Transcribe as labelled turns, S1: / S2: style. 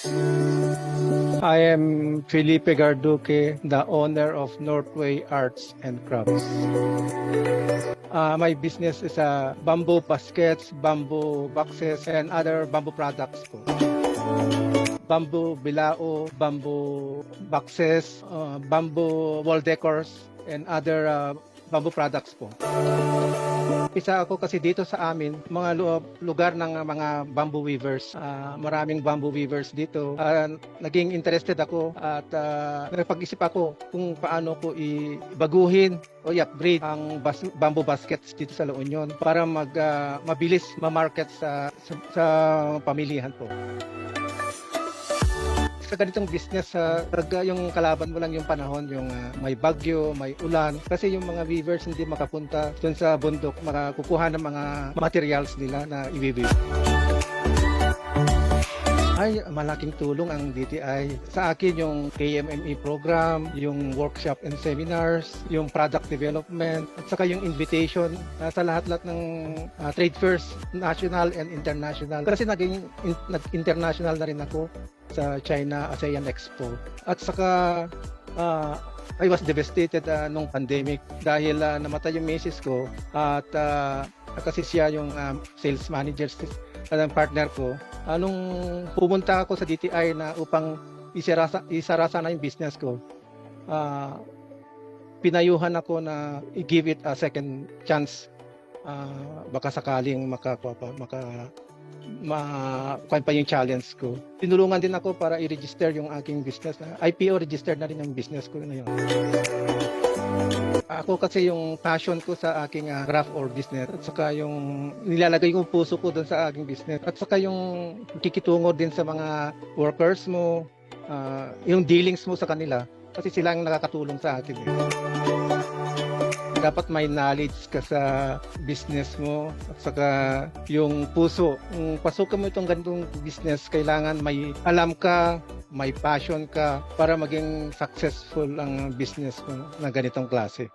S1: I am Felipe Garduque, the owner of Northway Arts and Crafts. My business is bamboo baskets, bamboo boxes, and other bamboo products po. Bamboo bilao, bamboo boxes, bamboo wall decors, and other bamboo products po. Isa ako kasi dito sa amin, mga lugar ng mga bamboo weavers. Maraming bamboo weavers dito. Naging interested ako at nagpag-isip ako kung paano ko ibaguhin o i-upgrade ang bamboo baskets dito sa La Union para mabilis ma-market sa pamilihan po. Sa ganitong business, yung kalaban mo lang yung panahon, yung may bagyo, may ulan. Kasi yung mga weavers hindi makapunta dun sa bundok, makakukuha ng mga materials nila na i-weave. Ay, malaking tulong ang DTI. Sa akin yung KMME program, yung workshop and seminars, yung product development, at saka yung invitation sa lahat-lahat ng trade fairs, national and international. Kasi nag-international na rin ako sa China ASEAN Expo. At saka I was devastated nung pandemic dahil namatay yung misis ko at kasi siya yung sales manager ng partner ko. Nung pumunta ako sa DTI na upang isarasa na yung business ko, pinayuhan ako na i-give it a second chance. Baka sakaling makakuha pa yung challenge ko. Tinulungan din ako para i-register yung aking business. IPO registered na rin yung business ko na yun. Ako kasi yung passion ko sa aking craft or business at saka yung nilalagay yung puso ko doon sa aking business at saka yung kikitungo din sa mga workers mo, yung dealings mo sa kanila kasi sila ang nakakatulong sa akin. Dapat may knowledge ka sa business mo at saka yung puso. Kung pasukan mo itong ganitong business, kailangan may alam ka, may passion ka para maging successful ang business mo na ganitong klase.